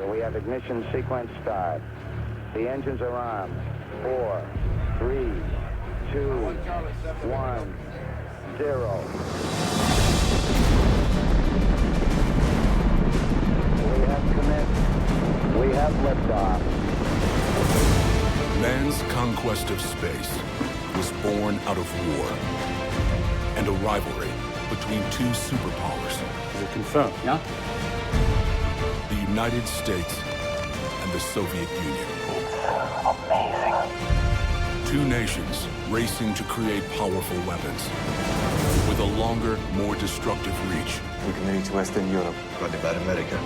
We have ignition sequence start. The engines are armed. 4, 3, 2, 1, 0. We have commenced. We have liftoff. Man's conquest of space was born out of war and a rivalry between two superpowers. Is it confirmed? Yeah. The United States and the Soviet Union. It's amazing. Two nations racing to create powerful weapons with a longer, more destructive reach. We can reach Western Europe. What about America?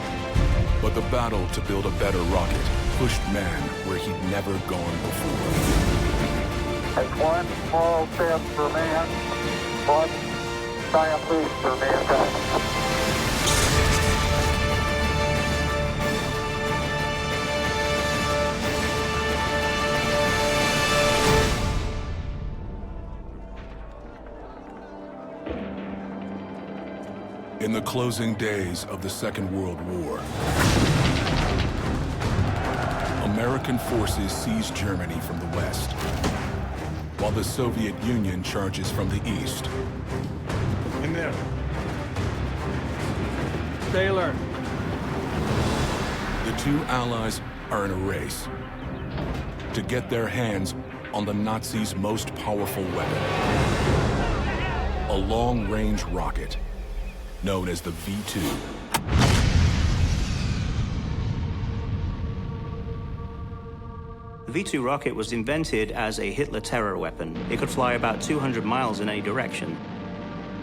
But the battle to build a better rocket pushed man where he'd never gone before. It's one small step for man, one giant leap for mankind. In the closing days of the Second World War, American forces seize Germany from the west, while the Soviet Union charges from the east. In there. Stay alert. The two allies are in a race to get their hands on the Nazis' most powerful weapon, a long-range rocket known as the V-2. The V-2 rocket was invented as a Hitler terror weapon. It could fly about 200 miles in any direction.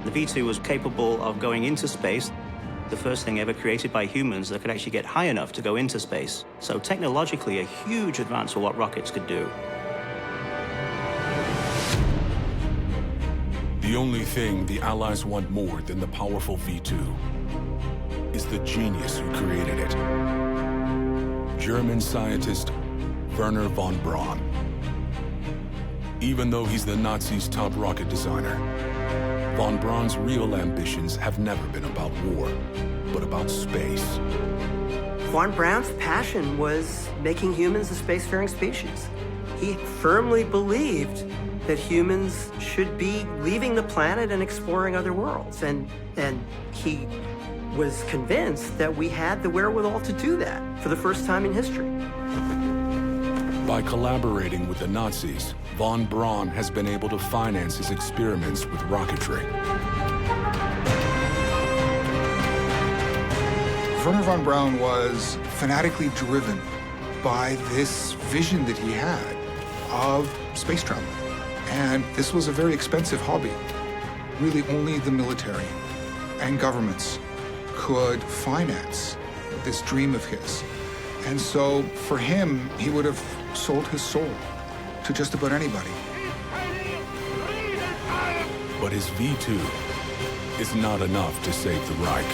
The V-2 was capable of going into space, the first thing ever created by humans that could actually get high enough to go into space. So technologically, a huge advance for what rockets could do. The only thing the Allies want more than the powerful V-2 is the genius who created it. German scientist Wernher von Braun. Even though he's the Nazis' top rocket designer, von Braun's real ambitions have never been about war, but about space. Von Braun's passion was making humans a spacefaring species. He firmly believed that humans should be leaving the planet and exploring other worlds. And he was convinced that we had the wherewithal to do that for the first time in history. By collaborating with the Nazis, von Braun has been able to finance his experiments with rocketry. Wernher von Braun was fanatically driven by this vision that he had of space travel. And this was a very expensive hobby. Really only the military and governments could finance this dream of his. And so for him, he would have sold his soul to just about anybody. But his V-2 is not enough to save the Reich.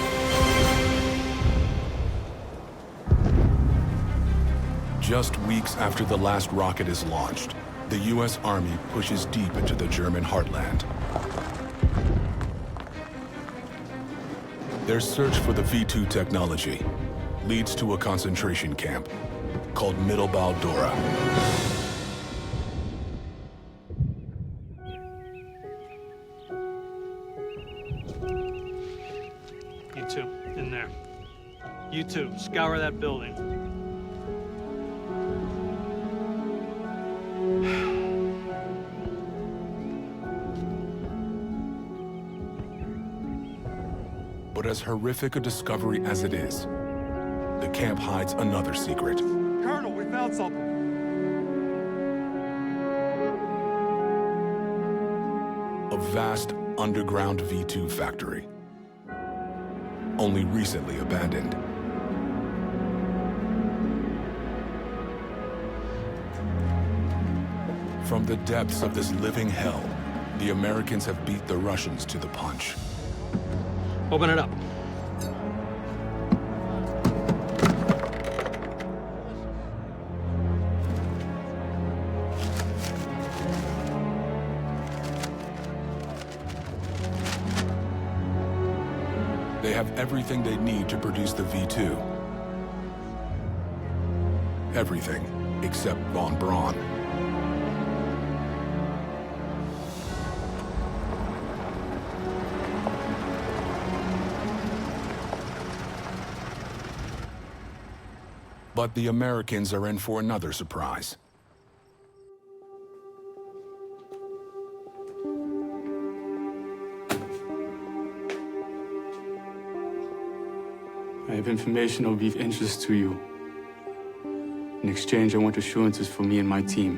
Just weeks after the last rocket is launched, the U.S. Army pushes deep into the German heartland. Their search for the V-2 technology leads to a concentration camp called Mittelbau Dora. You two, in there. You two, scour that building. But as horrific a discovery as it is, the camp hides another secret. Colonel, we found something. A vast underground V-2 factory, only recently abandoned. From the depths of this living hell, the Americans have beat the Russians to the punch. Open it up. They have everything they need to produce the V-2. everything except von Braun. But the Americans are in for another surprise. I have information of deep interest to you. In exchange, I want assurances for me and my team.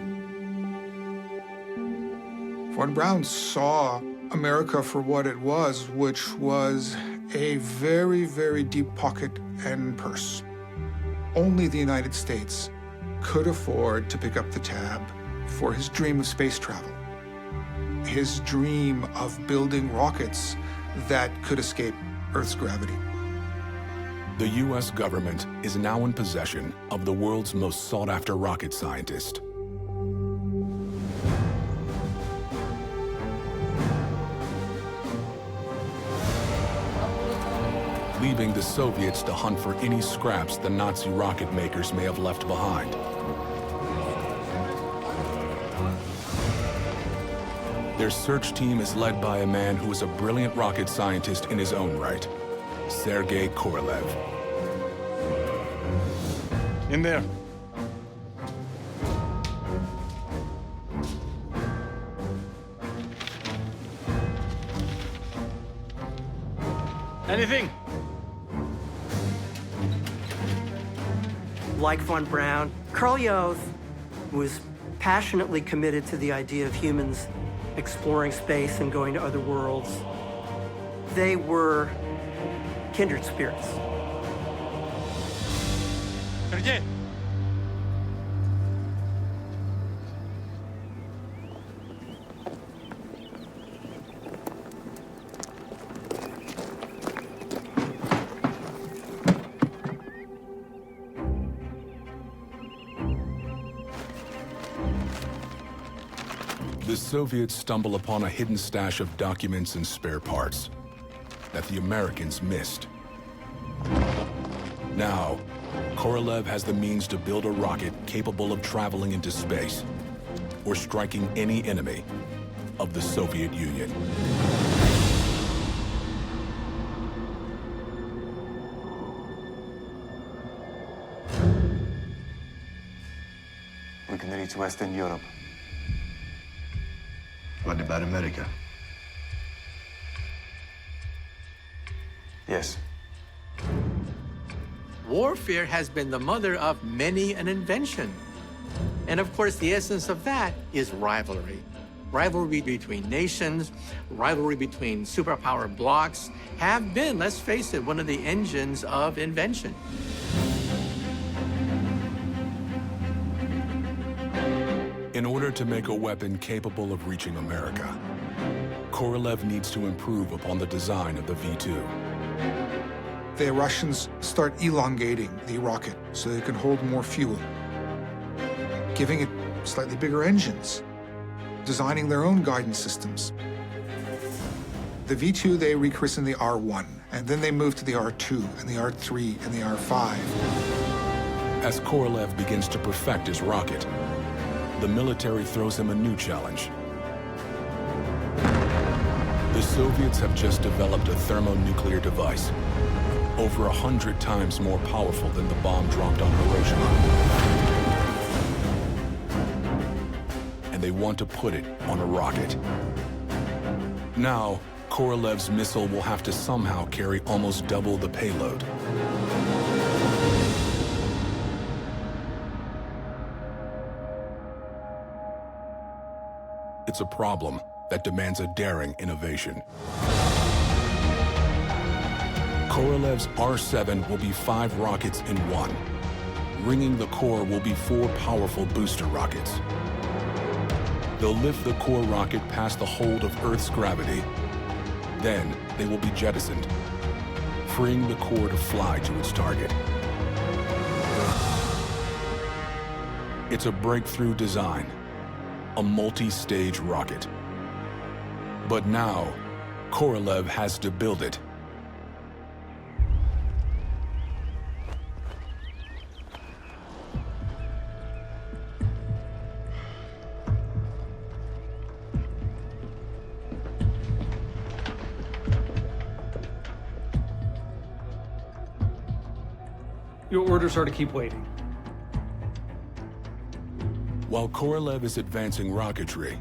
Von Braun saw America for what it was, which was a very, very deep pocket and purse. Only the United States could afford to pick up the tab for his dream of space travel, his dream of building rockets that could escape Earth's gravity. The U.S. government is now in possession of the world's most sought-after rocket scientist. Leaving the Soviets to hunt for any scraps the Nazi rocket makers may have left behind. Their search team is led by a man who is a brilliant rocket scientist in his own right, Sergey Korolev. In there. Anything? Like von Braun, Korolev was passionately committed to the idea of humans exploring space and going to other worlds. They were kindred spirits. Sergey. The Soviets stumble upon a hidden stash of documents and spare parts that the Americans missed. Now, Korolev has the means to build a rocket capable of traveling into space or striking any enemy of the Soviet Union. We can reach Western Europe. What about America? Yes. Warfare has been the mother of many an invention. And of course, the essence of that is rivalry. Rivalry between nations, rivalry between superpower blocs have been, let's face it, one of the engines of invention. In order to make a weapon capable of reaching America, Korolev needs to improve upon the design of the V-2. The Russians start elongating the rocket so they can hold more fuel, giving it slightly bigger engines, designing their own guidance systems. The V-2 they rechristen the R-1, and then they move to the R-2 and the R-3 and the R-5. As Korolev begins to perfect his rocket, the military throws him a new challenge. The Soviets have just developed a thermonuclear device, over 100 times more powerful than the bomb dropped on Hiroshima. And they want to put it on a rocket. Now, Korolev's missile will have to somehow carry almost double the payload. It's a problem that demands a daring innovation. Korolev's R-7 will be 5 rockets in one. Ringing the core will be 4 powerful booster rockets. They'll lift the core rocket past the hold of Earth's gravity. Then they will be jettisoned, freeing the core to fly to its target. It's a breakthrough design, a multi-stage rocket. But now, Korolev has to build it. Your orders are to keep waiting. While Korolev is advancing rocketry,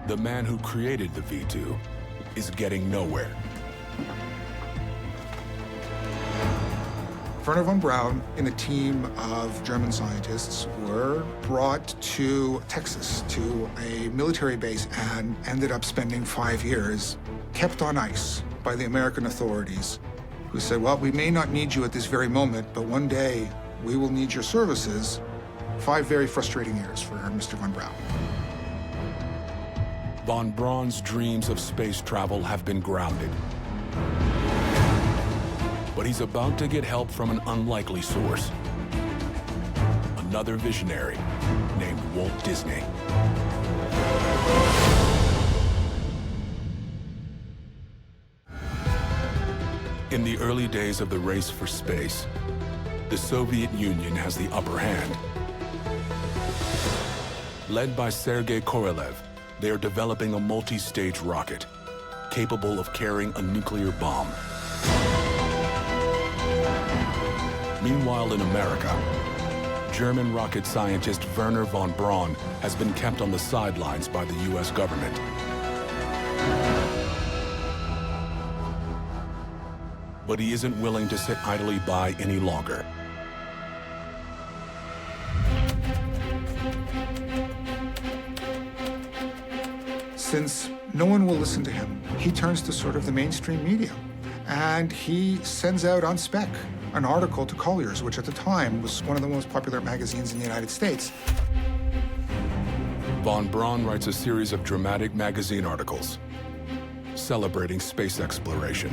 the man who created the V2 is getting nowhere. Wernher von Braun and a team of German scientists were brought to Texas, to a military base, and ended up spending 5 years, kept on ice by the American authorities, who said, well, we may not need you at this very moment, but one day we will need your services. 5 very frustrating years for Mr. von Braun. Von Braun's dreams of space travel have been grounded. But he's about to get help from an unlikely source. Another visionary named Walt Disney. In the early days of the race for space, the Soviet Union has the upper hand. Led by Sergey Korolev, they are developing a multi-stage rocket capable of carrying a nuclear bomb. Meanwhile, in America, German rocket scientist Wernher von Braun has been kept on the sidelines by the US government. But he isn't willing to sit idly by any longer. Since no one will listen to him, he turns to sort of the mainstream media. And he sends out on spec an article to Collier's, which at the time was one of the most popular magazines in the United States. Von Braun writes a series of dramatic magazine articles celebrating space exploration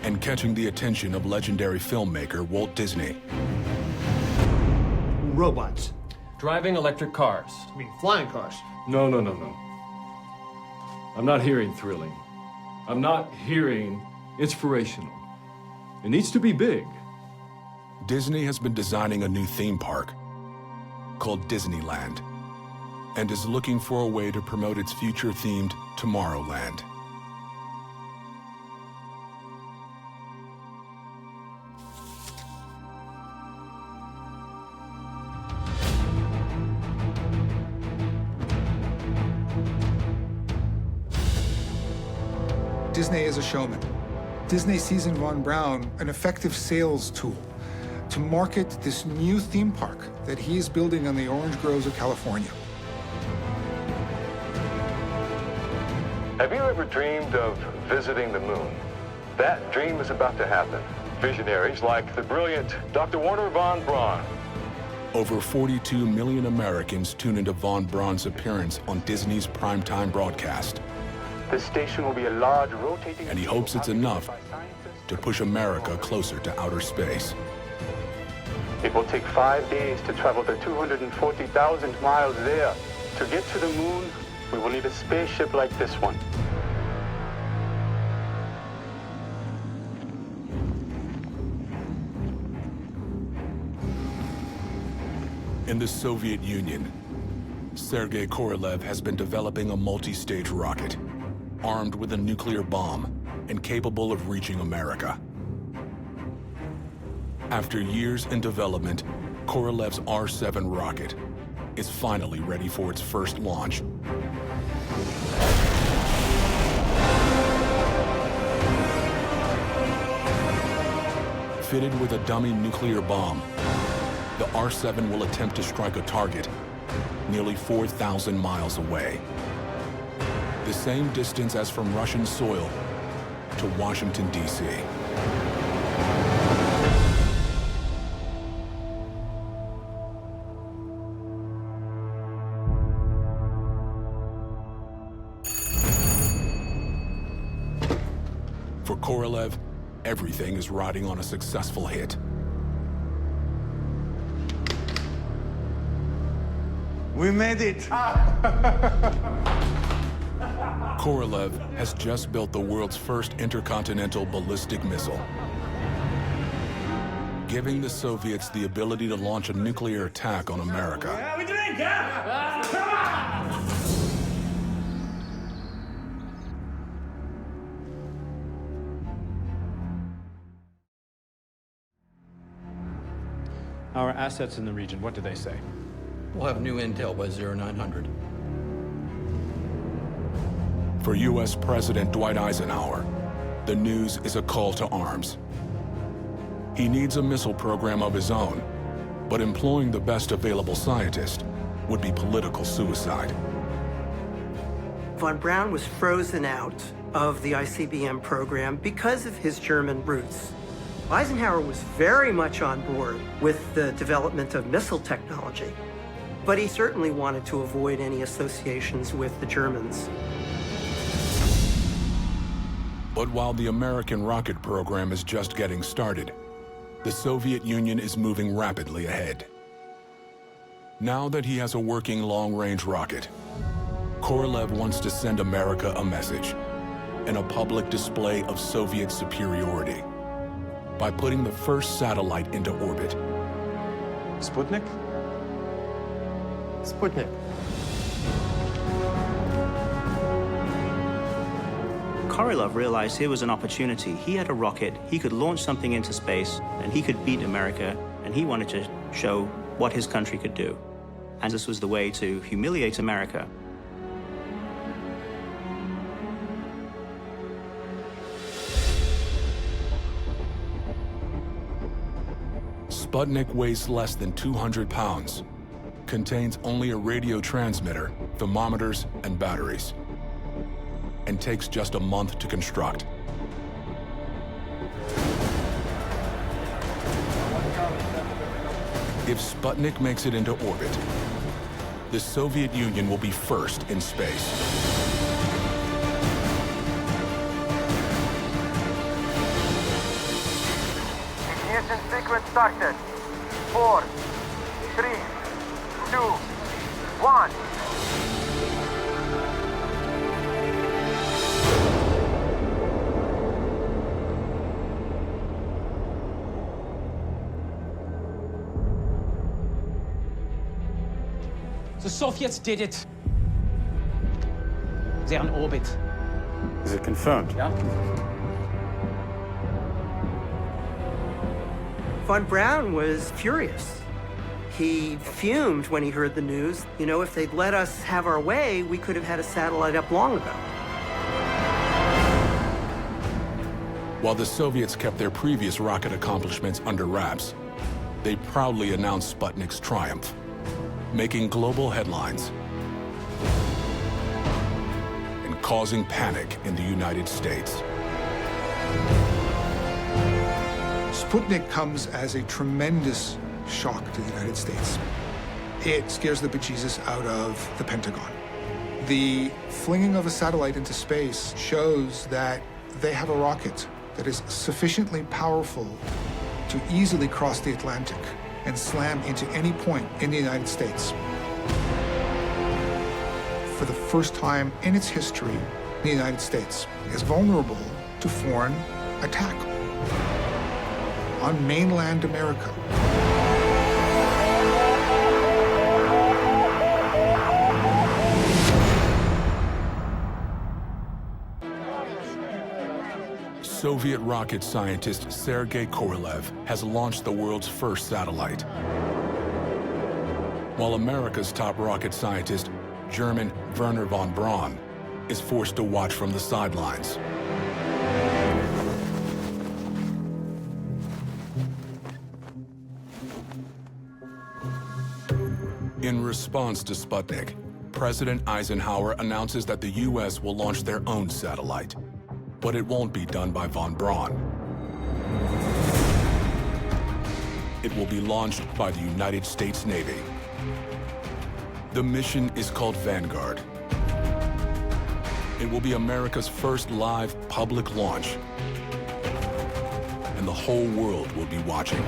and catching the attention of legendary filmmaker Walt Disney. Robots. Driving electric cars. I mean, flying cars. No. I'm not hearing thrilling. I'm not hearing inspirational. It needs to be big. Disney has been designing a new theme park called Disneyland and is looking for a way to promote its future-themed Tomorrowland. Disney is a showman. Disney sees in von Braun an effective sales tool to market this new theme park that he is building on the orange groves of California. Have you ever dreamed of visiting the moon? That dream is about to happen. Visionaries like the brilliant Dr. Wernher von Braun. Over 42 million Americans tune into von Braun's appearance on Disney's primetime broadcast. This station will be a large rotating... And he hopes it's enough to push America closer to outer space. It will take 5 days to travel the 240,000 miles there. To get to the moon, we will need a spaceship like this one. In the Soviet Union, Sergey Korolev has been developing a multi-stage rocket, armed with a nuclear bomb and capable of reaching America. After years in development, Korolev's R-7 rocket is finally ready for its first launch. Fitted with a dummy nuclear bomb, the R-7 will attempt to strike a target nearly 4,000 miles away. The same distance as from Russian soil to Washington, D.C. For Korolev, everything is riding on a successful hit. We made it! Korolev has just built the world's first intercontinental ballistic missile, giving the Soviets the ability to launch a nuclear attack on America. We drink, yeah? Come on! Our assets in the region, what do they say? We'll have new intel by 0900. For U.S. President Dwight Eisenhower, the news is a call to arms. He needs a missile program of his own, but employing the best available scientist would be political suicide. Von Braun was frozen out of the ICBM program because of his German roots. Eisenhower was very much on board with the development of missile technology, but he certainly wanted to avoid any associations with the Germans. But while the American rocket program is just getting started, the Soviet Union is moving rapidly ahead. Now that he has a working long-range rocket, Korolev wants to send America a message and a public display of Soviet superiority by putting the first satellite into orbit. Sputnik? Sputnik. Korolev realized here was an opportunity. He had a rocket, he could launch something into space, and he could beat America, and he wanted to show what his country could do. And this was the way to humiliate America. Sputnik weighs less than 200 pounds, contains only a radio transmitter, thermometers, and batteries, and takes just a month to construct. If Sputnik makes it into orbit, the Soviet Union will be first in space. Ignition sequence started. 4, 3, 2, 1. The Soviets did it. They're on orbit. Is it confirmed? Yeah. Von Braun was furious. He fumed when he heard the news. You know, if they'd let us have our way, we could have had a satellite up long ago. While the Soviets kept their previous rocket accomplishments under wraps, they proudly announced Sputnik's triumph, making global headlines and causing panic in the United States. Sputnik comes as a tremendous shock to the United States. It scares the bejesus out of the Pentagon. The flinging of a satellite into space shows that they have a rocket that is sufficiently powerful to easily cross the Atlantic and slam into any point in the United States. For the first time in its history, the United States is vulnerable to foreign attack on mainland America. Soviet rocket scientist Sergey Korolev has launched the world's first satellite, while America's top rocket scientist, German Wernher von Braun, is forced to watch from the sidelines. In response to Sputnik, President Eisenhower announces that the U.S. will launch their own satellite, but it won't be done by von Braun. It will be launched by the United States Navy. The mission is called Vanguard. It will be America's first live public launch, and the whole world will be watching.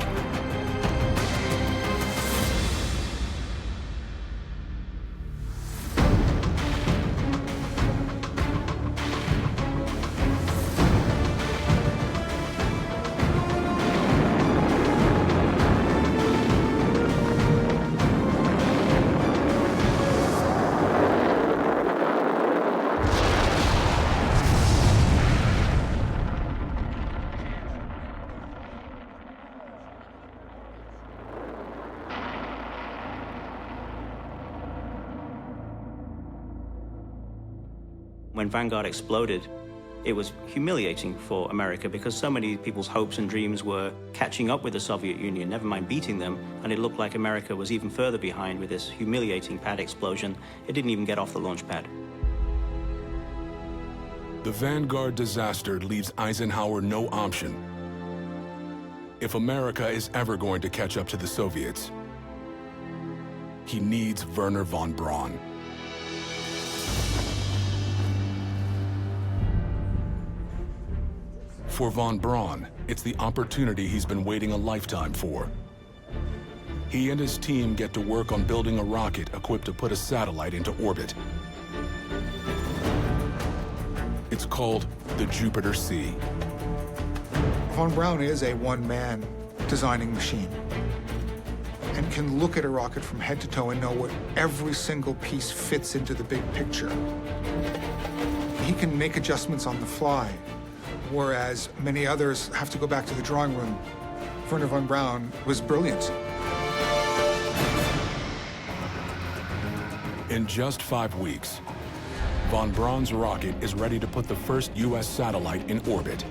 When Vanguard exploded, it was humiliating for America because so many people's hopes and dreams were catching up with the Soviet Union, never mind beating them, and it looked like America was even further behind with this humiliating pad explosion. It didn't even get off the launch pad. The Vanguard disaster leaves Eisenhower no option. If America is ever going to catch up to the Soviets, he needs Wernher von Braun. For von Braun, it's the opportunity he's been waiting a lifetime for. He and his team get to work on building a rocket equipped to put a satellite into orbit. It's called the Jupiter C. Von Braun is a one-man designing machine and can look at a rocket from head to toe and know what every single piece fits into the big picture. He can make adjustments on the fly, whereas many others have to go back to the drawing room. Wernher von Braun was brilliant. In just 5 weeks, von Braun's rocket is ready to put the first U.S. satellite in orbit.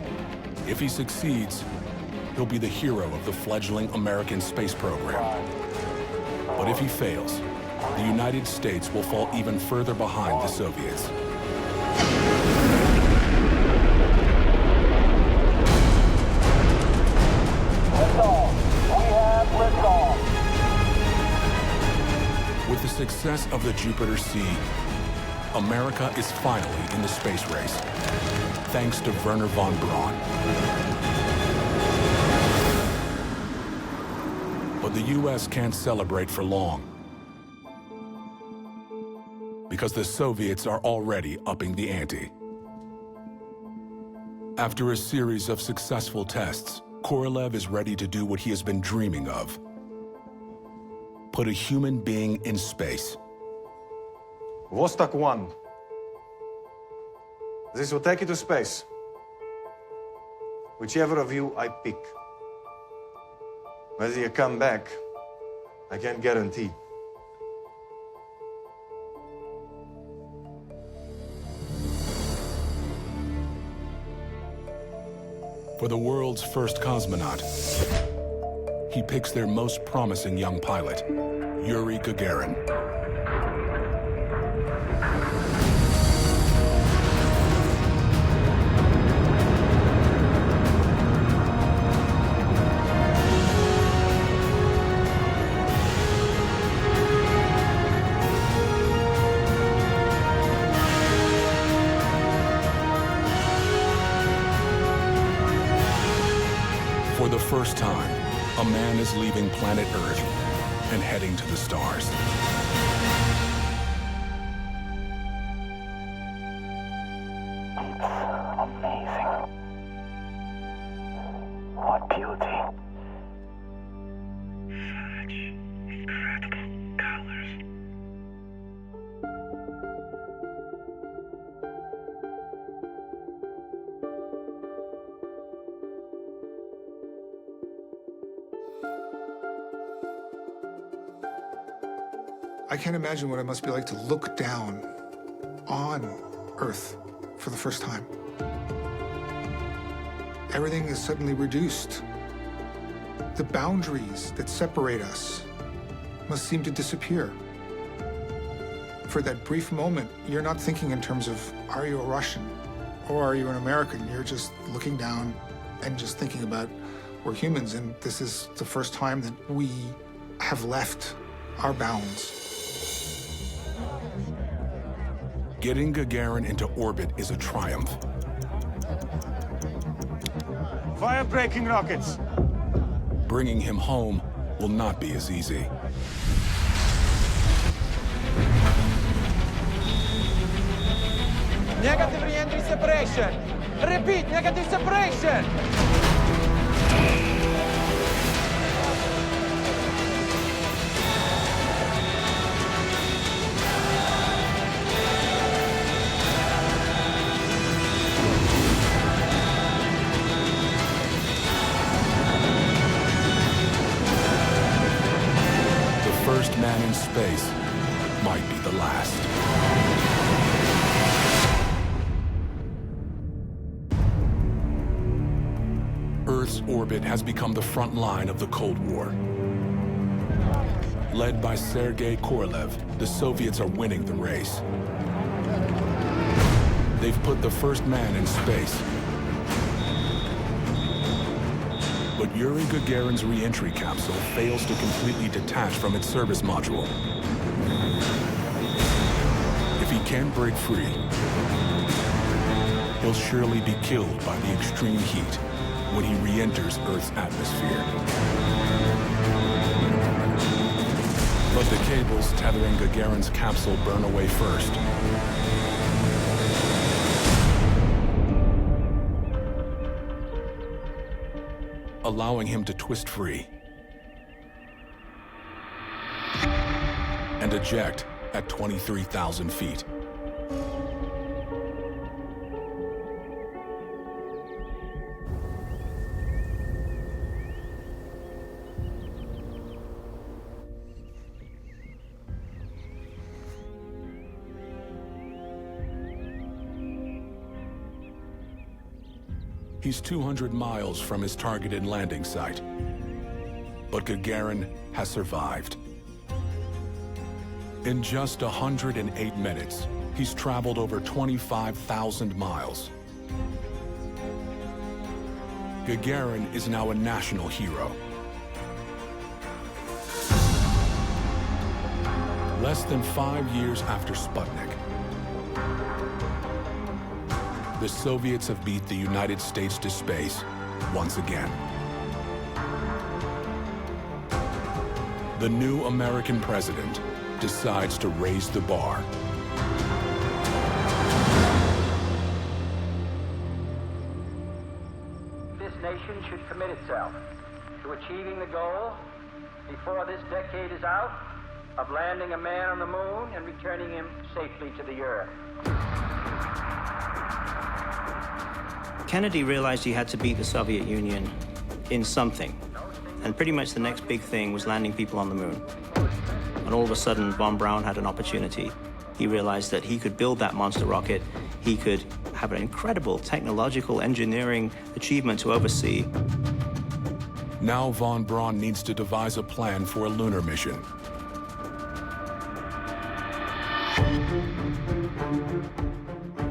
If he succeeds, he'll be the hero of the fledgling American space program. But if he fails, the United States will fall even further behind the Soviets. With the success of the Jupiter C, America is finally in the space race, thanks to Wernher von Braun. But the U.S. can't celebrate for long, because the Soviets are already upping the ante. After a series of successful tests, Korolev is ready to do what he has been dreaming of: put a human being in space. Vostok 1. This will take you to space. Whichever of you I pick. Whether you come back, I can't guarantee. For the world's first cosmonaut, he picks their most promising young pilot, Yuri Gagarin. For the first time, a man is leaving planet Earth and heading to the stars. Amazing. What beauty. Such incredible colors. I can't imagine what it must be like to look down on Earth for the first time. Everything is suddenly reduced. The boundaries that separate us must seem to disappear. For that brief moment, you're not thinking in terms of, are you a Russian or are you an American? You're just looking down and just thinking about, we're humans, and this is the first time that we have left our bounds. Getting Gagarin into orbit is a triumph. Fire-breaking rockets. Bringing him home will not be as easy. Negative re-entry separation. Repeat, negative separation. First man in space might be the last. Earth's orbit has become the front line of the Cold War. Led by Sergey Korolev, the Soviets are winning the race. They've put the first man in space. But Yuri Gagarin's re-entry capsule fails to completely detach from its service module. If he can't break free, he'll surely be killed by the extreme heat when he re-enters Earth's atmosphere. But the cables tethering Gagarin's capsule burn away first. Allowing him to twist free and eject at 23,000 feet. He's 200 miles from his targeted landing site, but Gagarin has survived. In just 108 minutes, he's traveled over 25,000 miles. Gagarin is now a national hero. Less than 5 years after Sputnik, the Soviets have beat the United States to space once again. The new American president decides to raise the bar. This nation should commit itself to achieving the goal before this decade is out of landing a man on the moon and returning him safely to the Earth. Kennedy realized he had to beat the Soviet Union in something. And pretty much the next big thing was landing people on the moon. And all of a sudden, von Braun had an opportunity. He realized that he could build that monster rocket. He could have an incredible technological engineering achievement to oversee. Now von Braun needs to devise a plan for a lunar mission.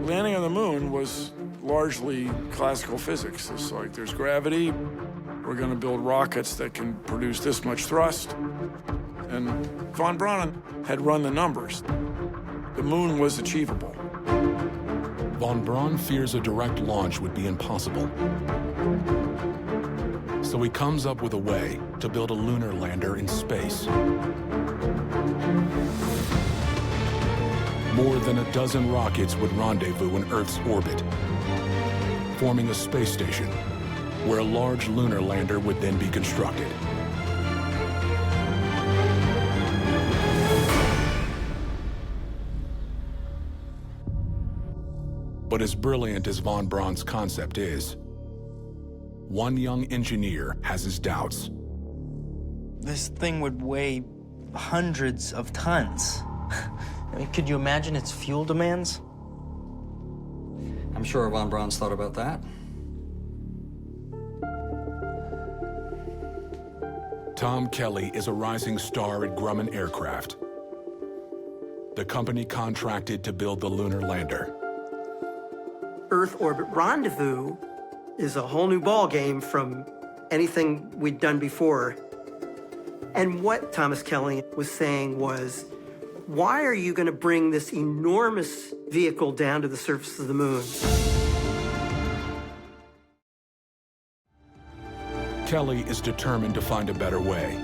Landing on the moon was largely classical physics. It's like there's gravity, we're going to build rockets that can produce this much thrust. And von Braun had run the numbers. The moon was achievable. Von Braun fears a direct launch would be impossible. So he comes up with a way to build a lunar lander in space. More than a dozen rockets would rendezvous in Earth's orbit, forming a space station where a large lunar lander would then be constructed. But as brilliant as von Braun's concept is, one young engineer has his doubts. This thing would weigh hundreds of tons. I mean, could you imagine its fuel demands? I'm sure von Braun's thought about that. Tom Kelly is a rising star at Grumman Aircraft, the company contracted to build the lunar lander. Earth orbit rendezvous is a whole new ballgame from anything we'd done before. And what Thomas Kelly was saying was, why are you going to bring this enormous vehicle down to the surface of the moon? Kelly is determined to find a better way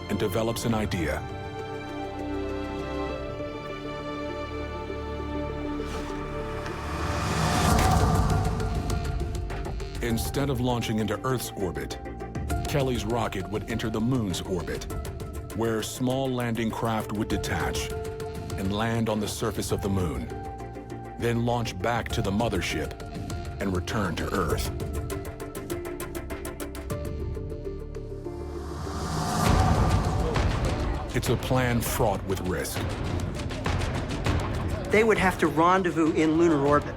and develops an idea. Instead of launching into Earth's orbit, Kelly's rocket would enter the moon's orbit, where small landing craft would detach and land on the surface of the moon, then launch back to the mothership and return to Earth. It's a plan fraught with risk. They would have to rendezvous in lunar orbit.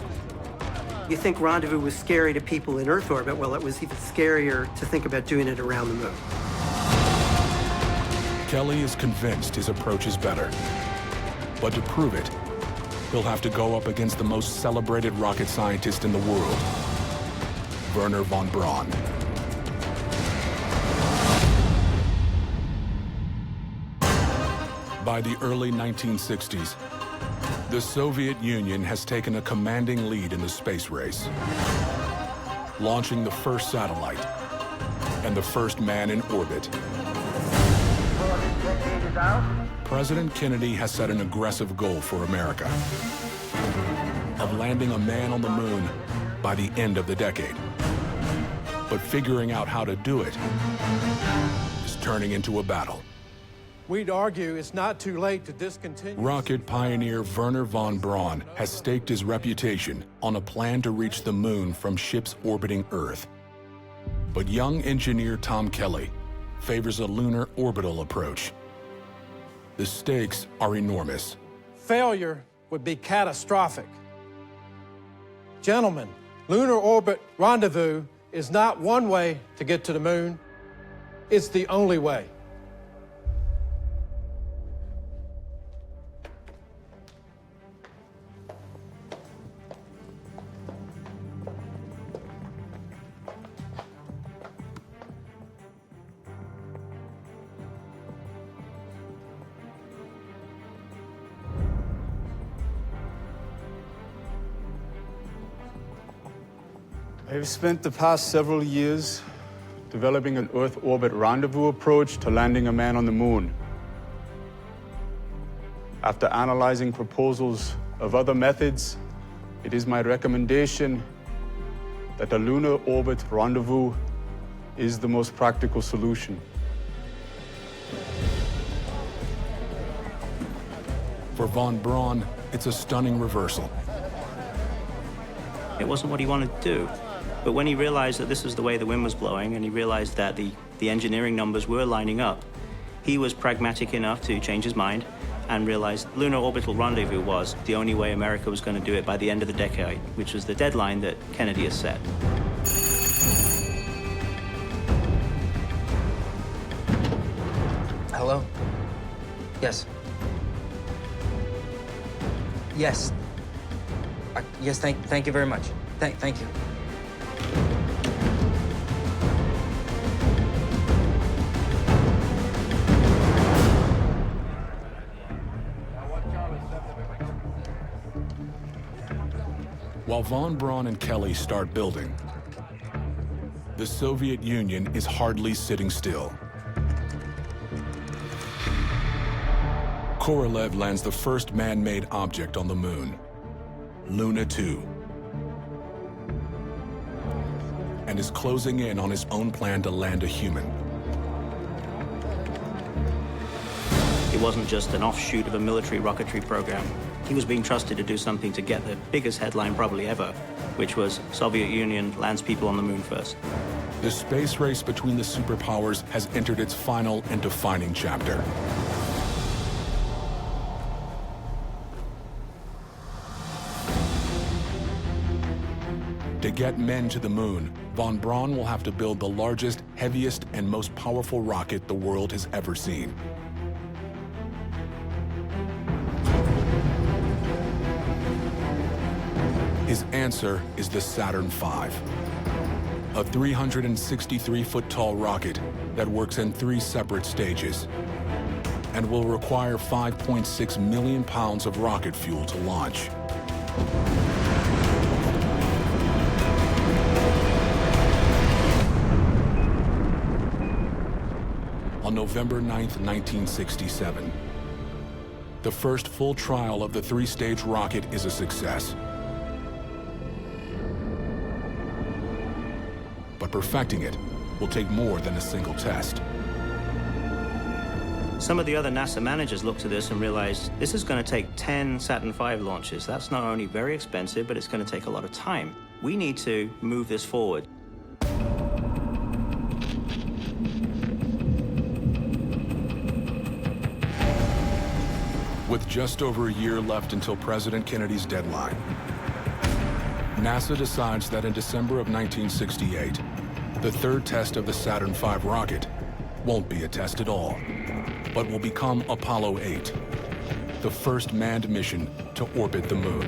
You think rendezvous was scary to people in Earth orbit? Well, it was even scarier to think about doing it around the moon. Kelly is convinced his approach is better. But to prove it, he'll have to go up against the most celebrated rocket scientist in the world, Wernher von Braun. By the early 1960s, the Soviet Union has taken a commanding lead in the space race, launching the first satellite and the first man in orbit. President Kennedy has set an aggressive goal for America of landing a man on the moon by the end of the decade. But figuring out how to do it is turning into a battle. We'd argue it's not too late to discontinue. Rocket pioneer Wernher von Braun has staked his reputation on a plan to reach the moon from ships orbiting Earth. But young engineer Tom Kelly favors a lunar orbital approach. The stakes are enormous. Failure would be catastrophic. Gentlemen, lunar orbit rendezvous is not one way to get to the moon. It's the only way. I've spent the past several years developing an Earth orbit rendezvous approach to landing a man on the moon. After analyzing proposals of other methods, it is my recommendation that the lunar orbit rendezvous is the most practical solution. For von Braun, it's a stunning reversal. It wasn't what he wanted to do. But when he realized that this was the way the wind was blowing, and he realized that the engineering numbers were lining up, he was pragmatic enough to change his mind and realized lunar orbital rendezvous was the only way America was going to do it by the end of the decade, which was the deadline that Kennedy has set. Hello? Yes. Yes. Yes, thank you very much. Thank you. While von Braun and Kelly start building, the Soviet Union is hardly sitting still. Korolev lands the first man-made object on the moon, Luna 2, and is closing in on his own plan to land a human. It wasn't just an offshoot of a military rocketry program. He was being trusted to do something to get the biggest headline probably ever, which was Soviet Union lands people on the moon first. The space race between the superpowers has entered its final and defining chapter. To get men to the moon, von Braun will have to build the largest, heaviest, and most powerful rocket the world has ever seen. His answer is the Saturn V, a 363-foot-tall rocket that works in 3 separate stages and will require 5.6 million pounds of rocket fuel to launch. On November 9th, 1967, the first full trial of the 3-stage rocket is a success. But perfecting it will take more than a single test. Some of the other NASA managers looked at this and realized this is going to take 10 Saturn V launches. That's not only very expensive, but it's going to take a lot of time. We need to move this forward. With just over a year left until President Kennedy's deadline, NASA decides that in December of 1968, the third test of the Saturn V rocket won't be a test at all, but will become Apollo 8, the first manned mission to orbit the moon.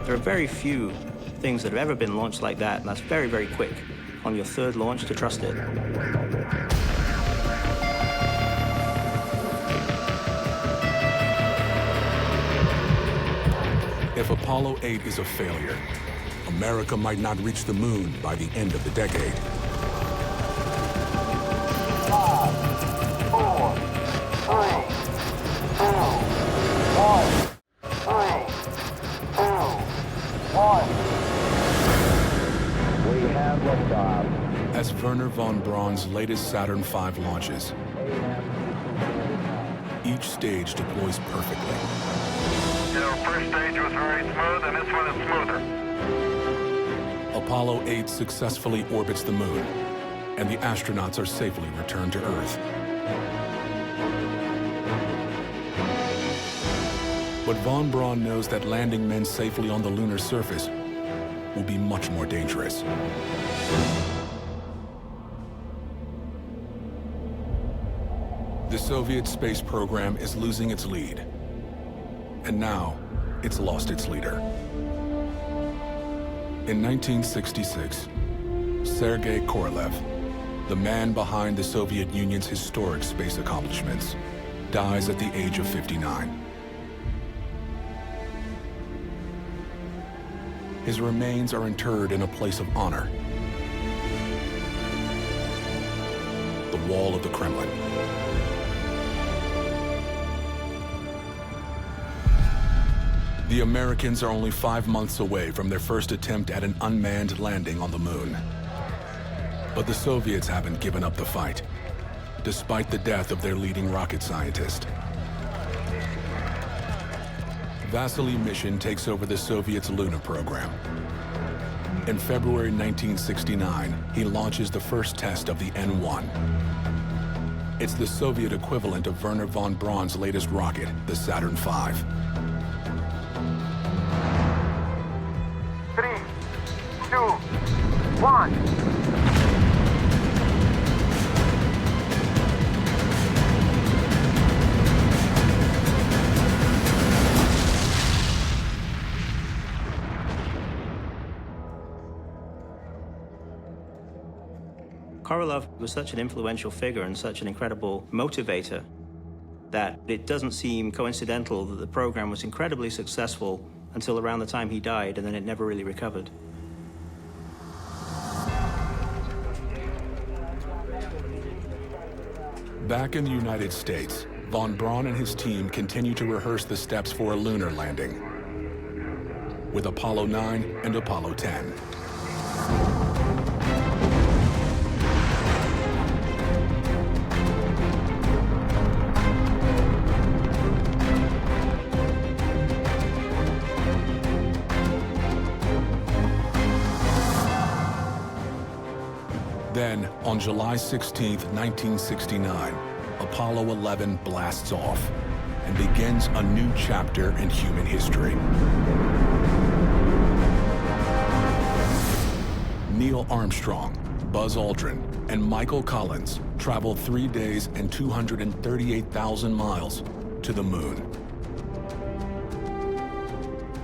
There are very few things that have ever been launched like that, and that's very, very quick. On your third launch, to trust it. If Apollo 8 is a failure, America might not reach the moon by the end of the decade. 5, 4, 3, 2, 1. 3, 2, 1. We have liftoff. As Wernher von Braun's latest Saturn V launches, each stage deploys perfectly. First stage was very smooth, and this one is smoother. Apollo 8 successfully orbits the moon, and the astronauts are safely returned to Earth. But von Braun knows that landing men safely on the lunar surface will be much more dangerous. The Soviet space program is losing its lead, and now it's lost its leader. In 1966, Sergey Korolev, the man behind the Soviet Union's historic space accomplishments, dies at the age of 59. His remains are interred in a place of honor, the wall of the Kremlin. The Americans are only 5 months away from their first attempt at an unmanned landing on the moon. But the Soviets haven't given up the fight, despite the death of their leading rocket scientist. Vasily Mission takes over the Soviets' Lunar program. In February 1969, he launches the first test of the N-1. It's the Soviet equivalent of Wernher von Braun's latest rocket, the Saturn V. 3, 2, 1. Korolev was such an influential figure and such an incredible motivator that it doesn't seem coincidental that the program was incredibly successful until around the time he died, and then it never really recovered. Back in the United States, von Braun and his team continue to rehearse the steps for a lunar landing with Apollo 9 and Apollo 10. Then, on July 16, 1969, Apollo 11 blasts off and begins a new chapter in human history. Neil Armstrong, Buzz Aldrin, and Michael Collins traveled 3 days and 238,000 miles to the moon.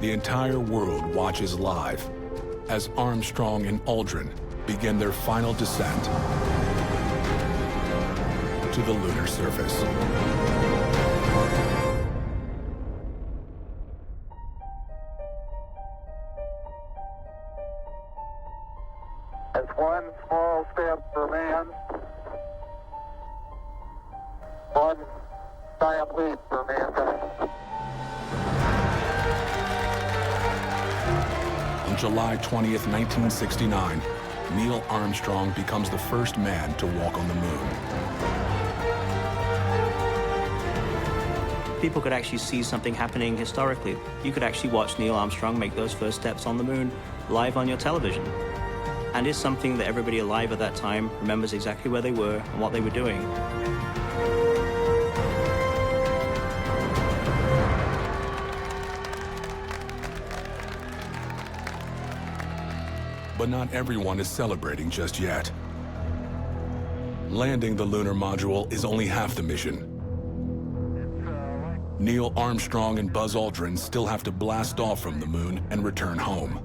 The entire world watches live as Armstrong and Aldrin begin their final descent to the lunar surface. That's one small step for man, one giant leap for mankind. On July 20th, 1969, Neil Armstrong becomes the first man to walk on the moon. People could actually see something happening historically. You could actually watch Neil Armstrong make those first steps on the moon live on your television. And it's something that everybody alive at that time remembers exactly where they were and what they were doing. But not everyone is celebrating just yet. Landing the lunar module is only half the mission. Neil Armstrong and Buzz Aldrin still have to blast off from the moon and return home.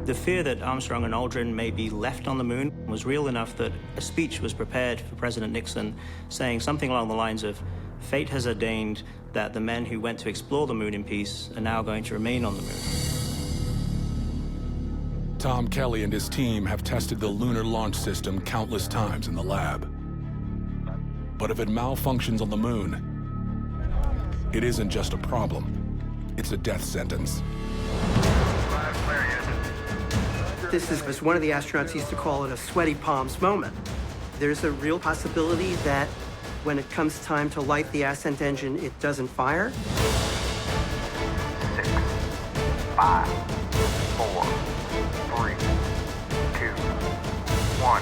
The fear that Armstrong and Aldrin may be left on the moon was real enough that a speech was prepared for President Nixon saying something along the lines of, "Fate has ordained that the men who went to explore the moon in peace are now going to remain on the moon." Tom Kelly and his team have tested the lunar launch system countless times in the lab. But if it malfunctions on the moon, it isn't just a problem, it's a death sentence. This is, as one of the astronauts used to call it, a sweaty palms moment. There's a real possibility that when it comes time to light the ascent engine, it doesn't fire. 6, 5, 4, 3, 2, 1.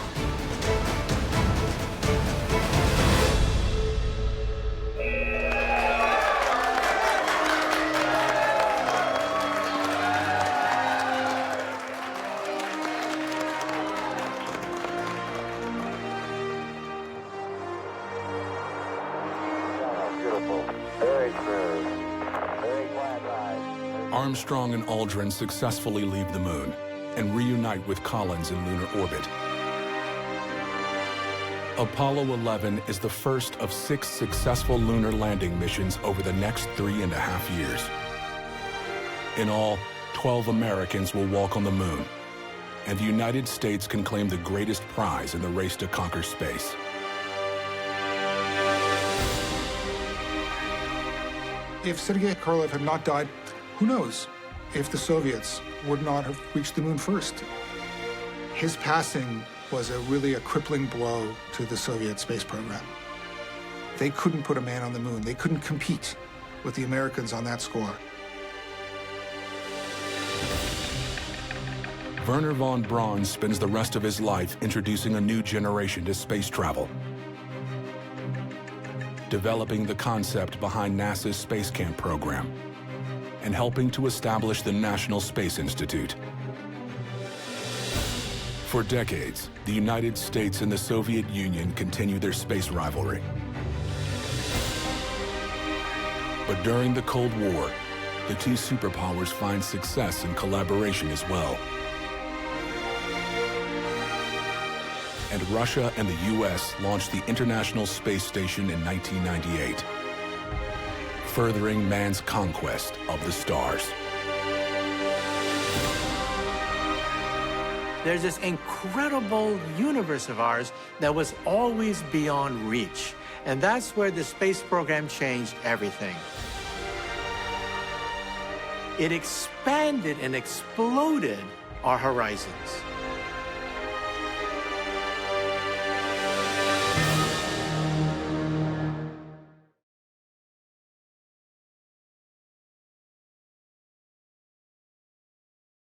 Armstrong and Aldrin successfully leave the moon and reunite with Collins in lunar orbit. Apollo 11 is the first of 6 successful lunar landing missions over the next 3.5 years. In all, 12 Americans will walk on the moon, and the United States can claim the greatest prize in the race to conquer space. If Sergey Korolev had not died, who knows if the Soviets would not have reached the moon first. His passing was really a crippling blow to the Soviet space program. They couldn't put a man on the moon. They couldn't compete with the Americans on that score. Wernher von Braun spends the rest of his life introducing a new generation to space travel, developing the concept behind NASA's Space Camp program, and helping to establish the National Space Institute. For decades, the United States and the Soviet Union continue their space rivalry. But during the Cold War, the two superpowers find success in collaboration as well. And Russia and the US launched the International Space Station in 1998, furthering man's conquest of the stars. There's this incredible universe of ours that was always beyond reach. And that's where the space program changed everything. It expanded and exploded our horizons.